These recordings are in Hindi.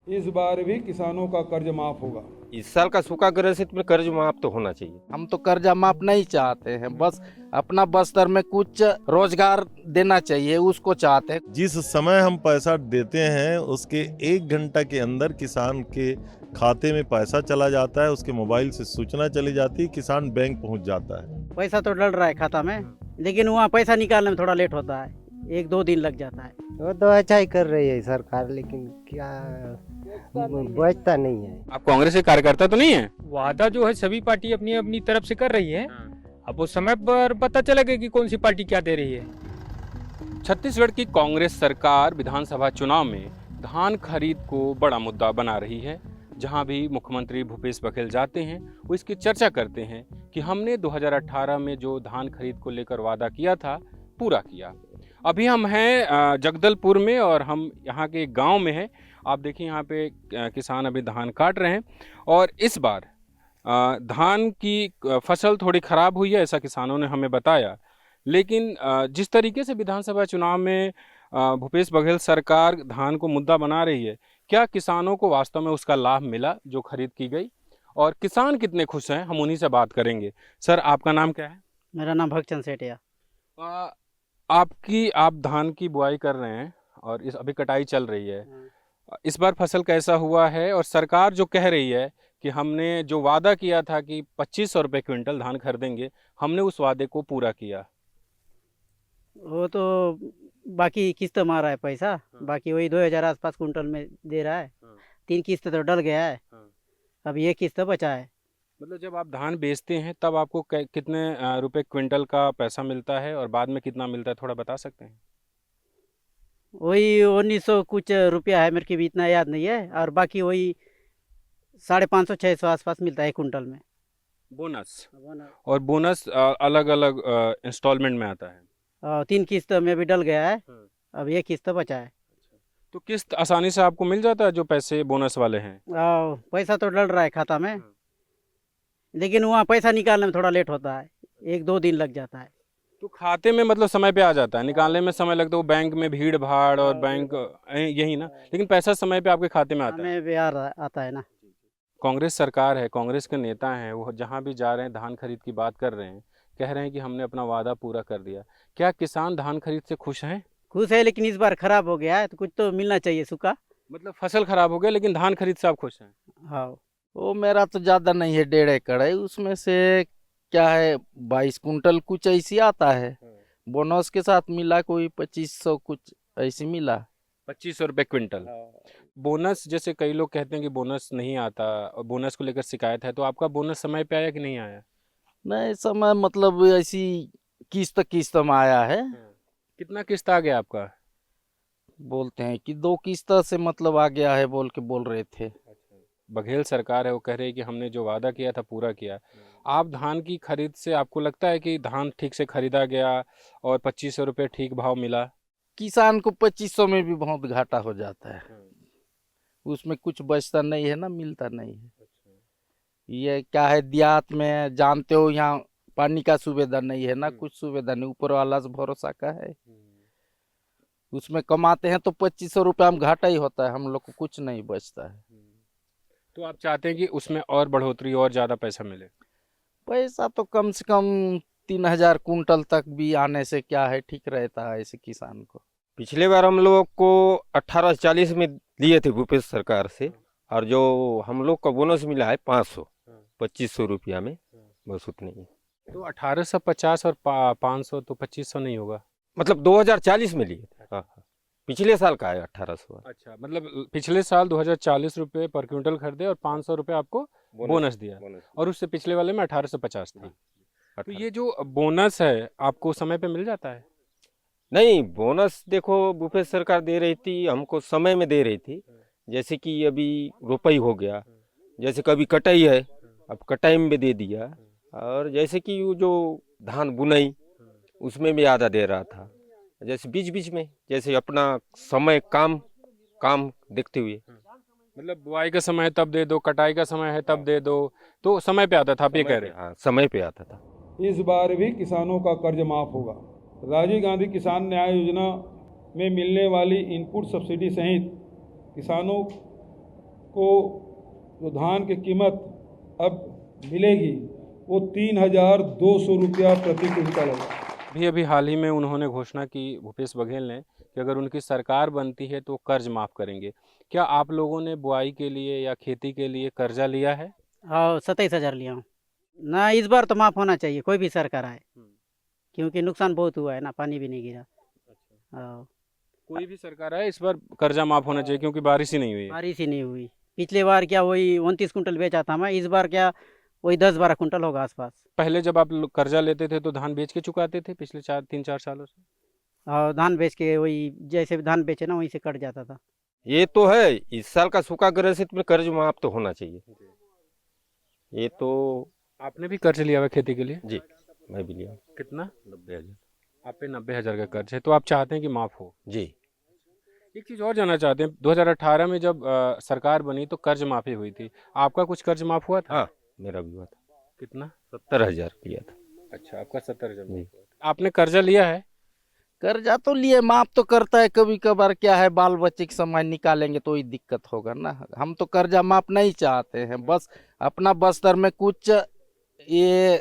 इस बार भी किसानों का कर्ज माफ होगा। इस साल का सूखा ग्रसित में कर्ज माफ तो होना चाहिए। हम तो कर्जा माफ नहीं चाहते हैं, बस अपना बस्तर में कुछ रोजगार देना चाहिए उसको चाहते हैं। जिस समय हम पैसा देते हैं उसके 1 घंटा के अंदर किसान के खाते में पैसा चला जाता है, उसके मोबाइल से सूचना चली जाती है, किसान बैंक पहुंच जाता है। पैसा तो डल रहा है खाता में, लेकिन वहाँ पैसा निकालने में थोड़ा लेट होता है, 1-2 दिन लग जाता है। वो तो अच्छा ही कर रही है सरकार, लेकिन क्या बचता नहीं है। आप कांग्रेस के कार्यकर्ता तो नहीं है? वादा जो है सभी पार्टी अपनी अपनी तरफ से कर रही है। अब उस समय पर पता चलेगा कि कौन सी पार्टी क्या दे रही है। छत्तीसगढ़ की कांग्रेस सरकार विधानसभा चुनाव में धान खरीद को बड़ा मुद्दा बना रही है। जहां भी मुख्यमंत्री भूपेश बघेल जाते हैं वो इसकी चर्चा करते हैं कि हमने 2018 में जो धान खरीद को लेकर वादा किया था पूरा किया। अभी हम हैं जगदलपुर में और हम यहाँ के एक गांव में हैं। आप देखिए यहाँ पे किसान अभी धान काट रहे हैं और इस बार धान की फसल थोड़ी ख़राब हुई है, ऐसा किसानों ने हमें बताया। लेकिन जिस तरीके से विधानसभा चुनाव में भूपेश बघेल सरकार धान को मुद्दा बना रही है, क्या किसानों को वास्तव में उसका लाभ मिला जो खरीद की गई और किसान कितने खुश हैं, हम उन्हीं से बात करेंगे। सर, आपका नाम क्या है? मेरा नाम भगचंद सेठिया। आप धान की बुआई कर रहे हैं और इस अभी कटाई चल रही है। इस बार फसल कैसा हुआ है और सरकार जो कह रही है कि हमने जो वादा किया था कि 2500 रुपये क्विंटल धान खरीदेंगे, हमने उस वादे को पूरा किया? वो तो बाकी किस्त मार रहा है पैसा, बाकी वही 2000 आसपास कुंटल में दे रहा है। 3 किस्त तो डल गया है, अब ये किस्त बचा है। मतलब जब आप धान बेचते हैं तब आपको कितने रुपए क्विंटल का पैसा मिलता है और बाद में कितना मिलता है, थोड़ा बता सकते हैं? वही 1900 कुछ रुपया है, मेरे को भी इतना याद नहीं है। और बाकी वही 550-600 आसपास मिलता है कुंटल में बोनस। और बोनस अलग अलग इंस्टॉलमेंट में आता है। 3 किस्त में भी डल गया है, अब ये किस्त बचा है। तो किस्त आसानी से आपको मिल जाता है जो पैसे बोनस वाले हैं? पैसा तो डल रहा है खाता में, लेकिन वहाँ पैसा निकालने में थोड़ा लेट होता है, 1-2 दिन लग जाता है। तो खाते में मतलब समय पे आ जाता है, निकालने में समय लगता है, वो बैंक में भीड़ भाड़ और बैंक यही ना, लेकिन पैसा समय पे आपके खाते में आता है? हमें बिहार आता है ना। कांग्रेस सरकार है, कांग्रेस के नेता हैं, वो जहाँ भी जा रहे हैं धान खरीद की बात कर रहे हैं, कह रहे हैं कि हमने अपना वादा पूरा कर दिया। क्या किसान धान खरीद से खुश हैं? खुश है, लेकिन इस बार खराब हो गया है तो कुछ तो मिलना चाहिए सूखा। मतलब फसल खराब हो गया लेकिन धान खरीद से आप खुश हैं? हाँ। वो मेरा तो ज़्यादा नहीं है, 1.5 एकड़ है, उसमें से क्या है 22 कुंटल कुछ ऐसी आता है। बोनस के साथ मिला कोई 2500 कुछ ऐसी मिला। 2500 रुपये क्विंटल बोनस। जैसे कई लोग कहते हैं कि बोनस नहीं आता और बोनस को लेकर शिकायत है, तो आपका बोनस समय पे आया कि नहीं आया? नहीं, समय मतलब ऐसी किस्त में आया है। कितना किस्त आ गया आपका? बोलते हैं कि 2 किस्त से मतलब आ गया है बोल रहे थे। बघेल सरकार है, वो कह रही है कि हमने जो वादा किया था पूरा किया। आप धान की खरीद से आपको लगता है कि धान ठीक से खरीदा गया और 2500 रुपये ठीक भाव मिला? किसान को 2500 में भी बहुत घाटा हो जाता है, उसमें कुछ बचता नहीं है ना, मिलता नहीं है। ये क्या है, देहात में जानते हो यहाँ पानी का सुविधा नहीं है ना, कुछ सुविधा नहीं, ऊपर वाला से भरोसा का है। उसमें कमाते हैं तो 2500 रुपये में घाटा ही होता है, हम लोग को कुछ नहीं बचता है। तो आप चाहते हैं कि उसमें और बढ़ोतरी और ज़्यादा पैसा मिले? पैसा तो कम से कम 3000 कुंटल तक भी आने से क्या है, ठीक रहता है ऐसे किसान को। पिछले बार हम लोग को 1840 में लिए थे भूपेश सरकार से, और जो हम लोग का बोनस मिला है 500 2500 रुपया में, बस उतनी ही। तो 1850 और 500 तो 2500 नहीं होगा? मतलब 2040 में लिए थे। हाँ, पिछले साल का है 1800। अच्छा, मतलब पिछले साल 2040 रुपये पर क्विंटल खरीदे और 500 रुपये आपको बोनस दिया, और उससे पिछले वाले में 1850 थी। तो ये जो बोनस है आपको समय पे मिल जाता है? नहीं, बोनस देखो भूपेश सरकार दे रही थी, हमको समय में दे रही थी। जैसे कि अभी रोपाई हो गया, जैसे कभी कटाई है, अब कटाई में भी दे दिया, और जैसे कि वो जो धान बुनाई उसमें भी आधा दे रहा था। जैसे बीच बीच में जैसे अपना समय काम देखते हुए, मतलब बुआई का समय है तब दे दो, कटाई का समय है तब दे दो, तो समय पे आता था, आप ये कह रहे हैं? हाँ, समय पे आता था। इस बार भी किसानों का कर्ज माफ होगा। राजीव गांधी किसान न्याय योजना में मिलने वाली इनपुट सब्सिडी सहित किसानों को जो धान की कीमत अब मिलेगी वो 3,200 रुपया प्रति क्विंटल है। अभी हाल ही में उन्होंने घोषणा की भूपेश बघेल ने कि अगर उनकी सरकार बनती है तो कर्ज माफ़ करेंगे। क्या आप लोगों ने बुआई के लिए या खेती के लिए कर्जा लिया है? और 27,000 लिया हूँ ना। इस बार तो माफ़ होना चाहिए, कोई भी सरकार आए, क्योंकि नुकसान बहुत हुआ है ना, पानी भी नहीं गिरा। हाँ, कोई भी सरकार आए इस बार कर्जा माफ़ होना चाहिए क्योंकि बारिश ही नहीं हुई है। बारिश ही नहीं हुई। पिछले बार क्या वही 29 कुंटल बेचा था मैं, इस बार क्या वही 10-12 कुंटल होगा आसपास। पहले जब आप लोग कर्जा लेते थे तो धान बेच के चुकाते थे पिछले 3-4 सालों से? और धान बेच के वही जैसे भी धान बेचे ना वहीं से कट जाता था। ये तो है, इस साल का सूखा ग्रसित में कर्ज माफ तो होना चाहिए। ये तो आपने भी कर्ज लिया हुआ है खेती के लिए? जी, मैं भी लिया। कितना? 90,000। आप पे 90,000 का कर्ज है, तो आप चाहते हैं कि माफ़ हो? जी। एक चीज़ और जानना चाहते हैं, 2018 में जब सरकार बनी तो कर्ज माफ़ी हुई थी, आपका कुछ कर्ज माफ़ हुआ था? हाँ, मेरा भी हुआ था। कितना? 70,000 लिया था। अच्छा, आपका 70,000 जी। आपने कर्जा लिया है? कर्जा तो लिए, माफ तो करता है कभी कभार। क्या है, बाल बच्चे के समय निकालेंगे तो ही दिक्कत होगा ना। हम तो कर्जा माफ नहीं चाहते हैं, बस अपना बस्तर में कुछ ये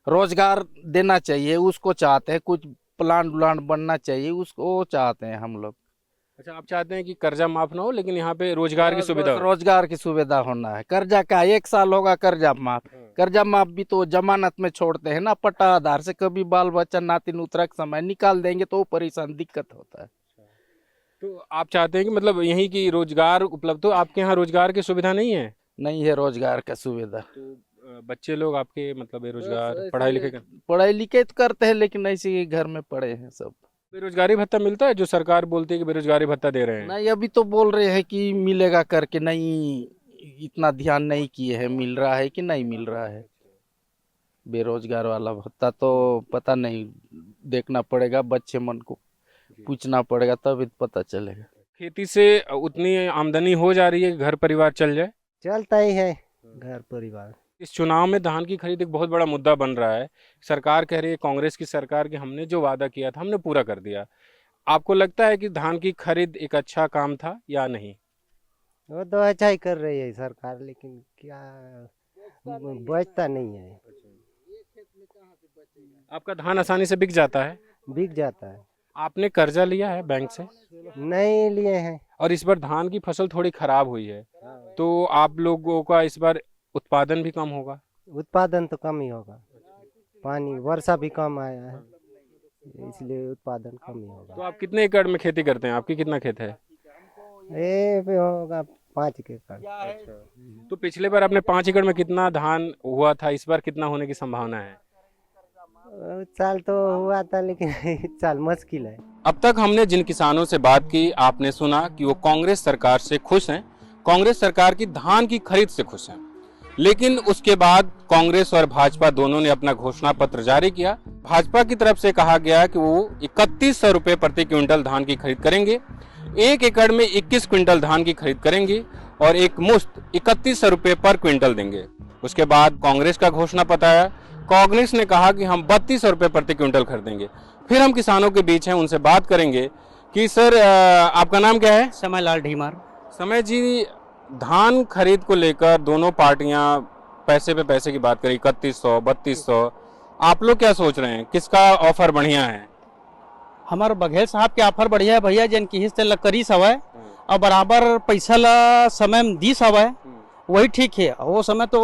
रोजगार देना चाहिए उसको चाहते हैं, कुछ प्लांट बनना चाहिए उसको चाहते हैं हम लोग। अच्छा, आप चाहते हैं कि कर्जा माफ ना हो लेकिन यहाँ पे रोजगार की बस सुविधा हो। रोजगार की सुविधा होना है। कर्जा का 1 साल होगा कर्जा माफ। कर्जा माफ भी तो जमानत में छोड़ते हैं ना, पट्टा आधार से। कभी बाल बच्चा नाती नुतरा के समय निकाल देंगे तो परेशान दिक्कत होता है। तो आप चाहते हैं कि मतलब यहीं की रोजगार उपलब्ध हो, आपके यहाँ रोजगार की सुविधा नहीं है? नहीं है रोजगार का सुविधा। तो बच्चे लोग आपके मतलब बेरोजगार पढ़ाई लिखे तो करते हैं, लेकिन ऐसे ही घर में पड़े हैं सब। बेरोजगारी भत्ता मिलता है जो सरकार बोलती है कि बेरोजगारी भत्ता दे रहे हैं? नहीं, अभी तो बोल रहे हैं कि मिलेगा करके, नहीं इतना ध्यान नहीं किए हैं मिल रहा है कि नहीं मिल रहा है। बेरोजगार वाला भत्ता तो पता नहीं, देखना पड़ेगा, बच्चे मन को पूछना पड़ेगा तभी पता चलेगा। खेती से उतनी आमदनी हो जा रही है कि घर परिवार चल जाए? चलता ही है घर परिवार। इस चुनाव में धान की खरीद एक बहुत बड़ा मुद्दा बन रहा है। सरकार कह रही है, कांग्रेस की सरकार, कि हमने जो वादा किया था हमने पूरा कर दिया। आपको लगता है कि धान की खरीद एक अच्छा काम था या नहीं? वो तो अच्छा ही कर रही है सरकार, लेकिन क्या बचता नहीं है। आपका धान आसानी से बिक जाता है? बिक जाता है। आपने कर्जा लिया है बैंक से? नहीं लिए हैं। और इस बार धान की फसल थोड़ी खराब हुई है, तो आप लोगों का इस बार उत्पादन भी कम होगा? उत्पादन तो कम ही होगा, पानी वर्षा भी कम आया है, इसलिए उत्पादन कम ही होगा। तो आप कितने एकड़ में खेती करते हैं? आपकी कितना खेत है? ये भी होगा 5 एकड़। तो पिछले बार आपने 5 एकड़ में कितना धान हुआ था, इस बार कितना होने की संभावना है? इस साल तो हुआ था, लेकिन इस साल मुश्किल है। अब तक हमने जिन किसानों से बात की, आपने सुना कि वो कांग्रेस सरकार से खुश हैं, कांग्रेस सरकार की धान की खरीद से खुश हैं। लेकिन उसके बाद कांग्रेस और भाजपा दोनों ने अपना घोषणा पत्र जारी किया। भाजपा की तरफ से कहा गया कि वो 3100 रुपये प्रति क्विंटल धान की खरीद करेंगे, 1 एकड़ में 21 क्विंटल धान की खरीद करेंगे और एक मुश्त 3100 रुपये पर क्विंटल देंगे। उसके बाद कांग्रेस का घोषणा पत्र आया। कांग्रेस ने कहा कि हम 3200 रुपये प्रति क्विंटल खरीदेंगे। फिर हम किसानों के बीच हैं, उनसे बात करेंगे कि सर आपका नाम क्या है? समय लाल ढीमार। समय जी, धान खरीद को लेकर दोनों पार्टियां पैसे पे पैसे की बात करी, 3100 3200, आप लोग क्या सोच रहे हैं, किसका ऑफर बढ़िया है? हमारे बघेल साहब के ऑफर बढ़िया है भैया, जिनकी हिस्से ला करी सवय और बराबर पैसा ला समय में दी सवय, वही ठीक है। वो समय तो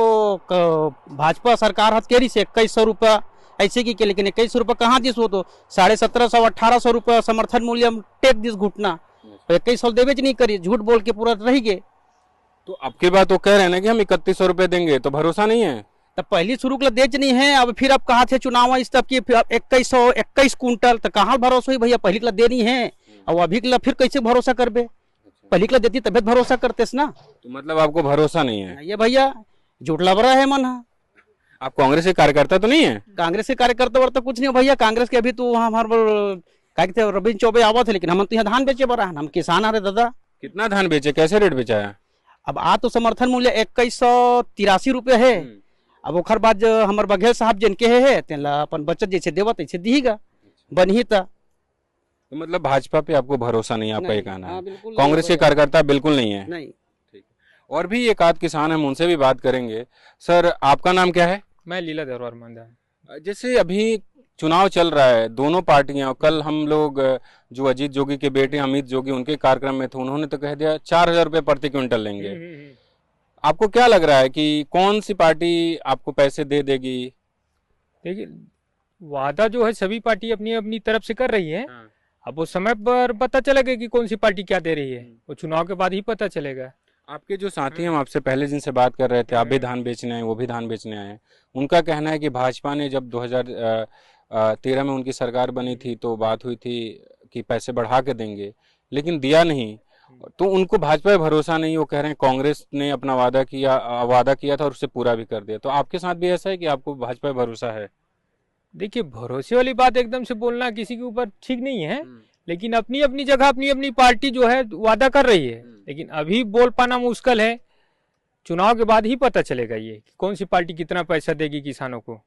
भाजपा सरकार हथकेरी से 2100 रुपया ऐसे की, लेकिन 2100 रुपया कहाँ दिस, वो तो 1750 1800 रुपया समर्थन मूल्य टेक दिस घुटना, 2100 देवे नहीं करी, झूठ बोल के पूरा रह गए। तो अब की बात तो कह रहे हैं ना कि हम 3100 रुपये देंगे, तो भरोसा नहीं है? तब पहली शुरू के देच नहीं है, अब फिर अब कहा थे चुनाव इस तब की 2121 कुंटल, तो कहाँ भरोसा हुई भैया? पहली के देनी है और अभी के फिर कैसे भरोसा करबे? पहली के देती तबियत भरोसा करते ना। तो मतलब आपको भरोसा नहीं है? ये भैया झूठ लबरा है मन। आप कांग्रेस के कार्यकर्ता तो नहीं है? कांग्रेस के कार्यकर्ता वर्ता कुछ नहीं भैया। कांग्रेस के अभी तो हमारे थे रविंद्र चौबे आवा थे, लेकिन हम तो यहाँ धान बेचे बरा, हम किसान आ रहे दादा। कितना धान बेचे, कैसे रेट बेचा है? अब आ तो समर्थन मूल्य 2183 रुपये है। अब ओखर बाद हमारे बघेल साहब जिनके है तेला अपन बचत जैसे देवत ऐसे दीगा बनी था। तो मतलब भाजपा पे आपको भरोसा नहीं, आपका ये कहना है? बिल्कुल कांग्रेस के कार्यकर्ता बिल्कुल नहीं है? नहीं। और भी एक आध किसान हम उनसे भी बात करेंगे। सर, आपका नाम क्या है? मैं लीलाधर वर्मा। जैसे अभी चुनाव चल रहा है, दोनों पार्टियां, कल हम लोग जो अजीत जोगी के बेटे अमित जोगी उनके कार्यक्रम में थे, उन्होंने तो कह दिया 4,000 रुपये प्रति क्विंटल लेंगे। आपको क्या लग रहा है कि कौन सी पार्टी आपको पैसे दे देगी? देखिए, वादा जो है सभी पार्टी अपनी अपनी तरफ से कर रही है। अब वो समय पर पता चलेगा कि कौन सी पार्टी क्या दे रही है, वो चुनाव के बाद ही पता चलेगा। आपके जो साथी हम आपसे पहले जिनसे बात कर रहे थे, आप भी धान बेचने आए, वो भी धान बेचने आए, उनका कहना है कि भाजपा ने जब 2013 में उनकी सरकार बनी थी तो बात हुई थी कि पैसे बढ़ा के देंगे, लेकिन दिया नहीं, तो उनको भाजपा पे भरोसा नहीं। वो कह रहे हैं कांग्रेस ने अपना वादा किया था और उसे पूरा भी कर दिया। तो आपके साथ भी ऐसा है कि आपको भाजपा पे भरोसा है? देखिए, भरोसे वाली बात एकदम से बोलना किसी के ऊपर ठीक नहीं है, लेकिन अपनी अपनी जगह अपनी अपनी पार्टी जो है वादा कर रही है, लेकिन अभी बोल पाना मुश्किल है। चुनाव के बाद ही पता चलेगा ये कि कौन सी पार्टी कितना पैसा देगी किसानों को।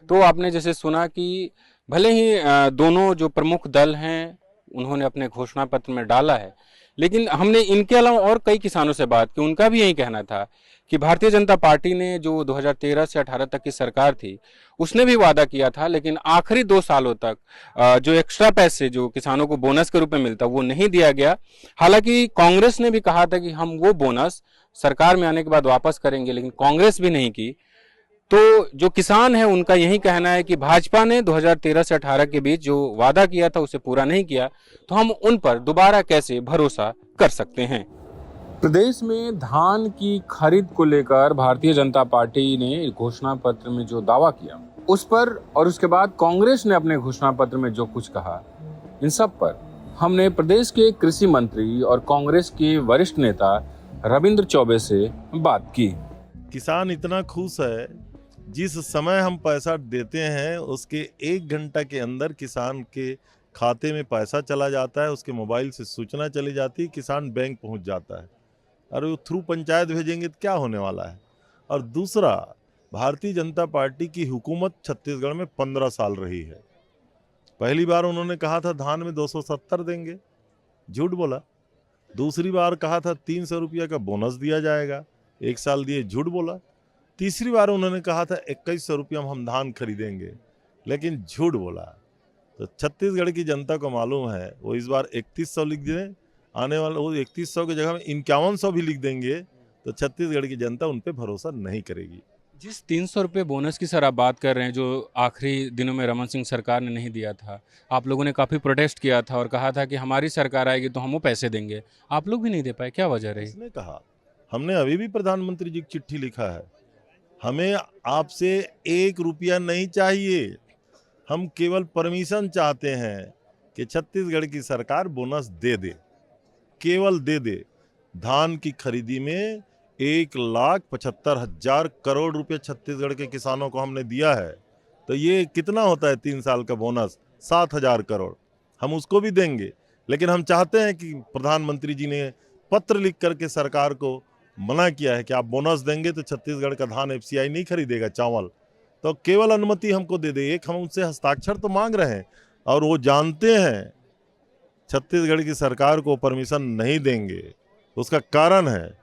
तो आपने जैसे सुना कि भले ही दोनों जो प्रमुख दल हैं उन्होंने अपने घोषणा पत्र में डाला है, लेकिन हमने इनके अलावा और कई किसानों से बात की, उनका भी यही कहना था कि भारतीय जनता पार्टी ने जो 2013 से 18 तक की सरकार थी उसने भी वादा किया था, लेकिन आखिरी 2 सालों तक जो एक्स्ट्रा पैसे जो किसानों को बोनस के रूप में मिलता वो नहीं दिया गया। हालांकि कांग्रेस ने भी कहा था कि हम वो बोनस सरकार में आने के बाद वापस करेंगे, लेकिन कांग्रेस भी नहीं की। तो जो किसान है उनका यही कहना है कि भाजपा ने 2013 से 18 के बीच जो वादा किया था उसे पूरा नहीं किया, तो हम उन पर दोबारा कैसे भरोसा कर सकते हैं। प्रदेश में धान की खरीद को लेकर भारतीय जनता पार्टी ने घोषणा पत्र में जो दावा किया उस पर, और उसके बाद कांग्रेस ने अपने घोषणा पत्र में जो कुछ कहा, इन सब पर हमने प्रदेश के कृषि मंत्री और कांग्रेस के वरिष्ठ नेता रविंद्र चौबे से बात की। किसान इतना खुश है, जिस समय हम पैसा देते हैं उसके 1 घंटा के अंदर किसान के खाते में पैसा चला जाता है, उसके मोबाइल से सूचना चली जाती है, किसान बैंक पहुंच जाता है। और वो थ्रू पंचायत भेजेंगे तो क्या होने वाला है। और दूसरा, भारतीय जनता पार्टी की हुकूमत छत्तीसगढ़ में 15 साल रही है। पहली बार उन्होंने कहा था धान में 270 देंगे, झूठ बोला। दूसरी बार कहा था 300 रुपया का बोनस दिया जाएगा, 1 साल दिए, झूठ बोला। तीसरी बार उन्होंने कहा था 2100 रुपया में हम धान खरीदेंगे, लेकिन झूठ बोला। तो छत्तीसगढ़ की जनता को मालूम है, वो इस बार 3100 लिख दें, आने वाला वो 3100 की जगह में 5100 भी लिख देंगे, तो छत्तीसगढ़ की जनता उन पर भरोसा नहीं करेगी। जिस 300 रुपये बोनस की सर आप बात कर रहे हैं, जो आखिरी दिनों में रमन सिंह सरकार ने नहीं दिया था, आप लोगों ने काफ़ी प्रोटेस्ट किया था और कहा था कि हमारी सरकार आएगी तो हम वो पैसे देंगे, आप लोग भी नहीं दे पाए, क्या वजह रही? इसने कहा, हमने अभी भी प्रधानमंत्री जी की चिट्ठी लिखा है, हमें आपसे 1 रुपया नहीं चाहिए, हम केवल परमिशन चाहते हैं कि छत्तीसगढ़ की सरकार बोनस दे दे, केवल दे दे। धान की खरीदी में 1,75,000 करोड़ रुपए छत्तीसगढ़ के किसानों को हमने दिया है, तो ये कितना होता है 3 साल का बोनस? 7,000 करोड़। हम उसको भी देंगे, लेकिन हम चाहते हैं कि प्रधानमंत्री जी ने पत्र लिख करके सरकार को मना किया है कि आप बोनस देंगे तो छत्तीसगढ़ का धान एफसीआई नहीं खरीदेगा, चावल, तो केवल अनुमति हमको दे दे। एक हम उनसे हस्ताक्षर तो मांग रहे हैं, और वो जानते हैं छत्तीसगढ़ की सरकार को परमिशन नहीं देंगे। उसका कारण है,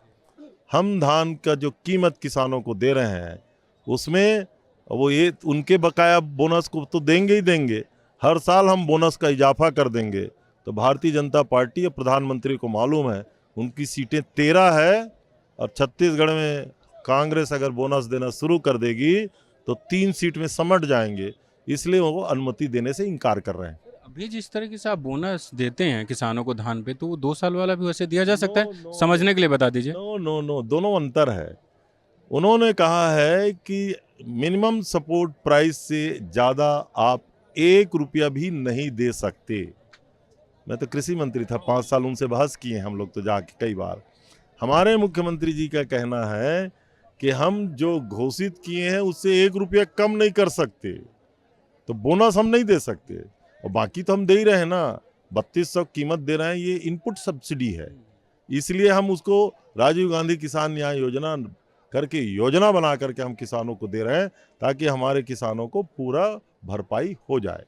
हम धान का जो कीमत किसानों को दे रहे हैं उसमें वो ये उनके बकाया बोनस को तो देंगे ही देंगे, हर साल हम बोनस का इजाफा कर देंगे। तो भारतीय जनता पार्टी और प्रधानमंत्री को मालूम है उनकी सीटें 13 है, और छत्तीसगढ़ में कांग्रेस अगर बोनस देना शुरू कर देगी तो 3 सीट में समट जाएंगे, इसलिए वो अनुमति देने से इनकार कर रहे हैं। अभी जिस तरीके से आप बोनस देते हैं किसानों को धान पे, तो वो 2 साल वाला भी वैसे दिया जा सकता है? समझने के लिए बता दीजिए। नो, दोनों अंतर है। उन्होंने कहा है कि मिनिमम सपोर्ट प्राइस से ज़्यादा आप 1 रुपया भी नहीं दे सकते। मैं तो कृषि मंत्री था, 5 साल उनसे बहस किए हम लोग तो जाके कई बार। हमारे मुख्यमंत्री जी का कहना है कि हम जो घोषित किए हैं उससे 1 रुपया कम नहीं कर सकते, तो बोनस हम नहीं दे सकते, और बाकी तो हम दे ही रहे हैं ना। 3200 कीमत दे रहे हैं, ये इनपुट सब्सिडी है, इसलिए हम उसको राजीव गांधी किसान न्याय योजना करके योजना बना करके हम किसानों को दे रहे हैं, ताकि हमारे किसानों को पूरा भरपाई हो जाए।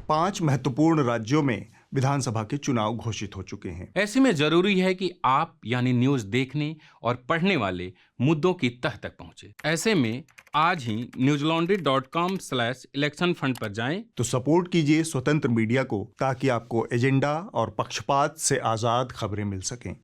5 महत्वपूर्ण राज्यों में विधानसभा के चुनाव घोषित हो चुके हैं। ऐसे में जरूरी है कि आप यानी न्यूज देखने और पढ़ने वाले मुद्दों की तह तक पहुंचे। ऐसे में आज ही newslaundry.com/election fund पर जाएं। तो सपोर्ट कीजिए स्वतंत्र मीडिया को ताकि आपको एजेंडा और पक्षपात से आजाद खबरें मिल सकें।